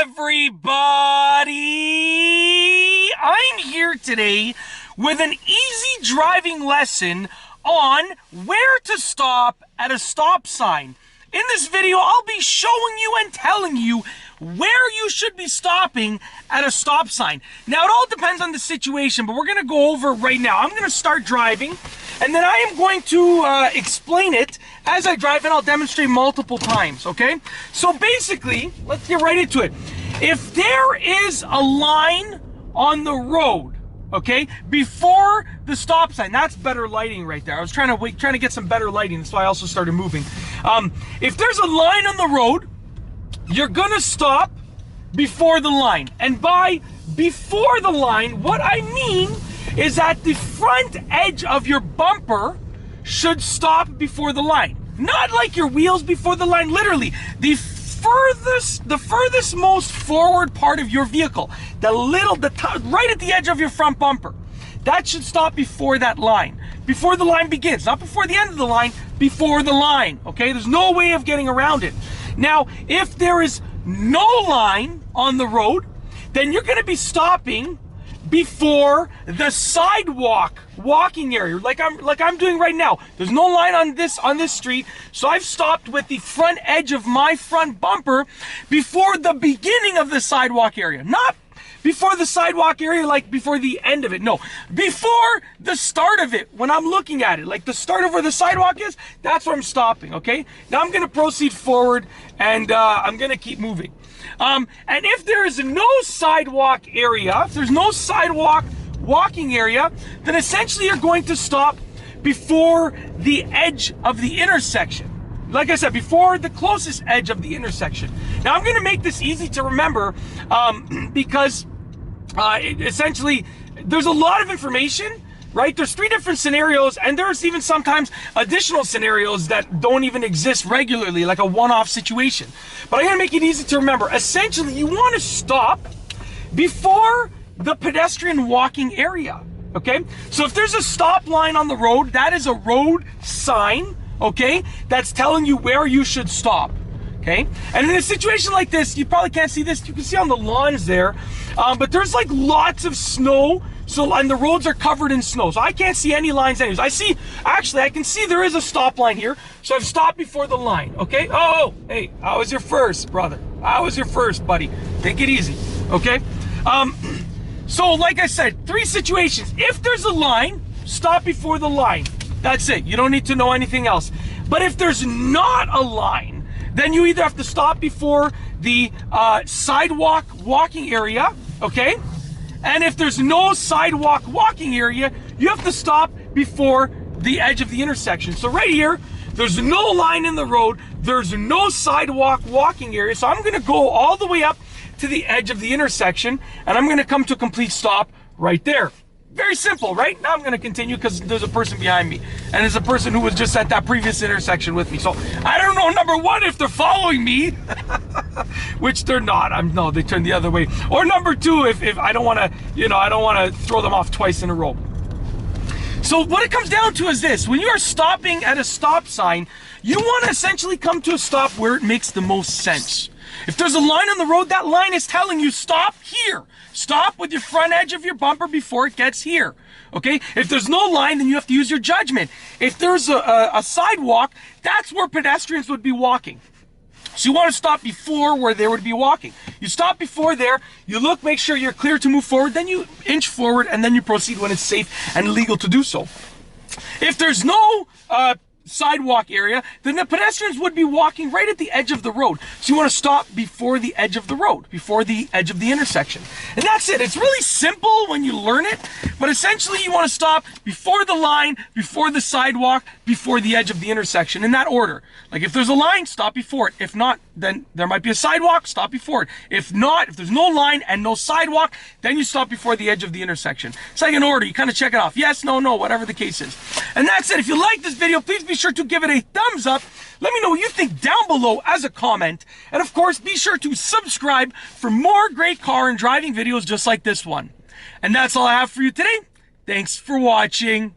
everybody! I'm here today with an easy driving lesson on where to stop at a stop sign. In this video, I'll be showing you and telling you where you should be stopping at a stop sign. Now, it all depends on the situation, but we're going to go over it right now. I'm going to start driving, and then I am going to explain it as I drive, and I'll demonstrate multiple times, okay? So basically, let's get right into it. If there is a line on the road, okay, before the stop sign, that's better lighting right there. I was trying to get some better lighting, that's why I also started moving. If there's a line on the road, you're gonna stop before the line. And by before the line, what I mean is that the front edge of your bumper should stop before the line. Not like your wheels before the line, literally. The furthest most forward part of your vehicle, right at the edge of your front bumper, that should stop before that line. Before the line begins, not before the end of the line, before the line, okay? There's no way of getting around it. Now, if there is no line on the road, then you're gonna be stopping before the sidewalk walking area, like I'm doing right now. There's no line on this street, so I've stopped with the front edge of my front bumper before the beginning of the sidewalk area. Not before the sidewalk area, like before the end of it. No, before the start of it, when I'm looking at it, like the start of where the sidewalk is, that's where I'm stopping, okay? Now I'm gonna proceed forward, and I'm gonna keep moving. And if there is no sidewalk area, if there's no sidewalk walking area, then essentially you're going to stop before the edge of the intersection. Like I said, before the closest edge of the intersection. Now I'm going to make this easy to remember because essentially there's a lot of information, right? There's 3 different scenarios, and there's even sometimes additional scenarios that don't even exist regularly, like a one-off situation. But I'm going to make it easy to remember. Essentially, you want to stop before the pedestrian walking area, okay? So if there's a stop line on the road, that is a road sign, okay? That's telling you where you should stop, okay? And in a situation like this, you probably can't see this. You can see on the lawns there, but there's like lots of snow. So, and the roads are covered in snow, so I can't see any lines anyways. I can see there is a stop line here, so I've stopped before the line, okay? Oh, hey, how was your first, brother? How was your first, buddy? Take it easy, okay? So like I said, 3 situations. If there's a line, stop before the line. That's it. You don't need to know anything else. But if there's not a line, then you either have to stop before the sidewalk walking area, okay? And if there's no sidewalk walking area, you have to stop before the edge of the intersection. So right here, there's no line in the road, there's no sidewalk walking area, so I'm gonna go all the way up to the edge of the intersection, and I'm gonna come to a complete stop right there. Very simple, right? Now I'm gonna continue because there's a person behind me, and there's a person who was just at that previous intersection with me. So I don't know, number 1, if they're following me, which they're not. No, they turned the other way. Or number 2, if I don't wanna, I don't wanna throw them off twice in a row. So what it comes down to is this: when you are stopping at a stop sign, you wanna essentially come to a stop where it makes the most sense. If there's a line on the road, that line is telling you stop here. Stop with your front edge of your bumper before it gets here, okay? If there's no line, then you have to use your judgment. If there's a sidewalk, that's where pedestrians would be walking. So you want to stop before where they would be walking. You stop before there, you look, make sure you're clear to move forward, then you inch forward, and then you proceed when it's safe and legal to do so. If there's no sidewalk area, then the pedestrians would be walking right at the edge of the road. So you want to stop before the edge of the road, before the edge of the intersection. And that's it. It's really simple when you learn it, but essentially you want to stop before the line, before the sidewalk, before the edge of the intersection, in that order. Like if there's a line, stop before it. If not, then there might be a sidewalk, stop before it. If not, if there's no line and no sidewalk, then you stop before the edge of the intersection. It's like an order. You kind of check it off. Yes, no, no, whatever the case is. And that's it. If you like this video, please be sure to give it a thumbs up. Let me know what you think down below as a comment. And of course, be sure to subscribe for more great car and driving videos just like this one. And that's all I have for you today. Thanks for watching.